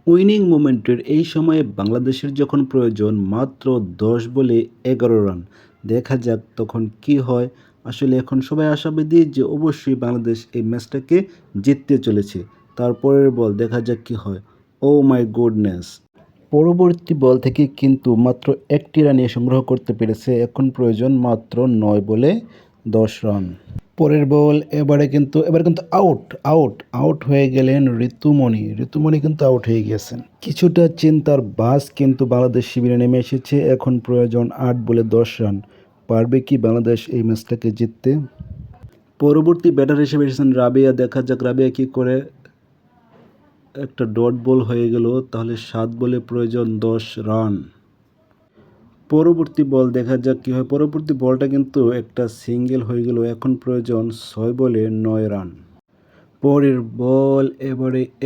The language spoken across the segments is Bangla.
উইনিং মোমেন্টের এই সময়ে বাংলাদেশের যখন প্রয়োজন মাত্র ১০ বলে ১১ রান। দেখা যাক তখন কি হয়। আসলে এখন সবাই আশাবাদী যে অবশ্যই বাংলাদেশ এই ম্যাচটাকে জিততে চলেছে। তারপরের বল দেখা যাক কি হয়। ও মাই গুডনেস! পরবর্তী বল থেকে কিন্তু মাত্র একটি রানই সংগ্রহ করতে পেরেছে। এখন প্রয়োজন মাত্র ৯ বলে ১০ রান। পরের বল এবারে কিন্তু আউট হয়ে গেলেন ঋতুমণি। ঋতুমণি কিন্তু আউট হয়ে গিয়েছেন। কিছুটা চিন্তার বাজ কিন্তু বাংলাদেশ শিবিরে নেমে এসেছে। এখন প্রয়োজন ৮ বলে ১০ রান। পারবে কি বাংলাদেশ এই ম্যাচটাকে জিততে? পরবর্তী ব্যাটার হিসেবে এসেছেন রাবিয়া। দেখা যাক রাবিয়া কি করে। একটা ডট বল হয়ে গেল, তাহলে ৭ বলে প্রয়োজন ১০ রান। পরবর্তী বল দেখা যাক কি হয়। পরবর্তী বলটা কিন্তু একটা সিঙ্গেল হয়ে গেল। এখন প্রয়োজন ৬ বলে ৯ রান। পরের বল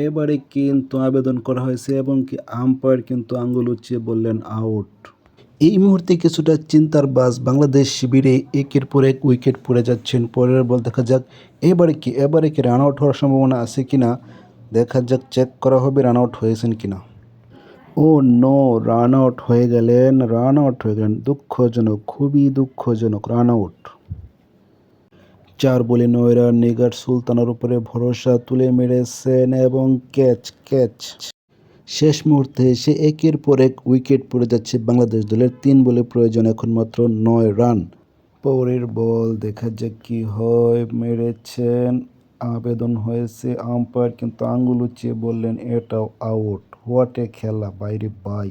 এবারে কিন্তু আবেদন করা হয়েছে এবং কি আম্পায়ার কিন্তু আঙ্গুল উঁচিয়ে বললেন আউট। এই মুহূর্তে কিছুটা চিন্তার বাজ বাংলাদেশ শিবিরে একের পর এক উইকেট পড়ে যাচ্ছেন। পরের বল দেখা যাক এবারে কি রান আউট হওয়ার সম্ভাবনা আছে কিনা। দেখা যাক, চেক করা হবে রান আউট হয়েছেন কিনা। ও নো! রান আউট হয়ে গেলেন। দুঃখজনক, খুবই দুঃখজনক, রান আউট। ৪ বলে ৯ রান। নিগার সুলতানার উপরে ভরসা তুলে মেরেছেন এবং ক্যাচ। শেষ মুহূর্তে এসে একের পর এক উইকেট পড়ে যাচ্ছে বাংলাদেশ দলের। ৩ বলে প্রয়োজন এখন মাত্র ৯ রান। পরের বল দেখা যাক কি হয়। মেরেছেন, আবেদন হয়েছে। আম্পায়ার কিন্তু আঙ্গুল উঁচিয়ে বললেন এটাও আউট। হোয়াট এ খেলা বাইরে বাই!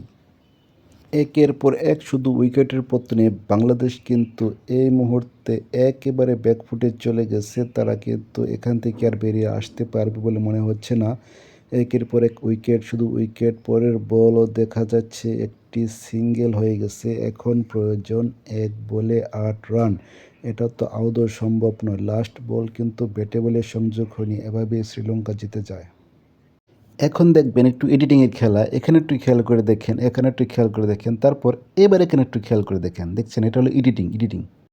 একের পর এক শুধু উইকেটের পতনে বাংলাদেশ কিন্তু এই মুহূর্তে একেবারে ব্যাকফুটে চলে গেছে। তারা কিন্তু এখান থেকে আর বেরিয়ে আসতে পারবে বলে মনে হচ্ছে না। একের পর এক উইকেট, শুধু উইকেট। পরের বলও দেখা যাচ্ছে একটি সিঙ্গেল হয়ে গেছে। এখন প্রয়োজন ১ বলে ৮ রান। এটা তো আদৌ সম্ভব নয়। লাস্ট বল কিন্তু ব্যাটে বলে সংযোগ হয়নি। এভাবেই শ্রীলঙ্কা জিতে যায়। এখন দেখবেন একটু এডিটিংয়ের খেলা। এখানে একটু খেয়াল করে দেখেন, এখানে একটু খেয়াল করে দেখেন, তারপর এবার এখানে একটু খেয়াল করে দেখেন। দেখছেন, এটা হলো এডিটিং।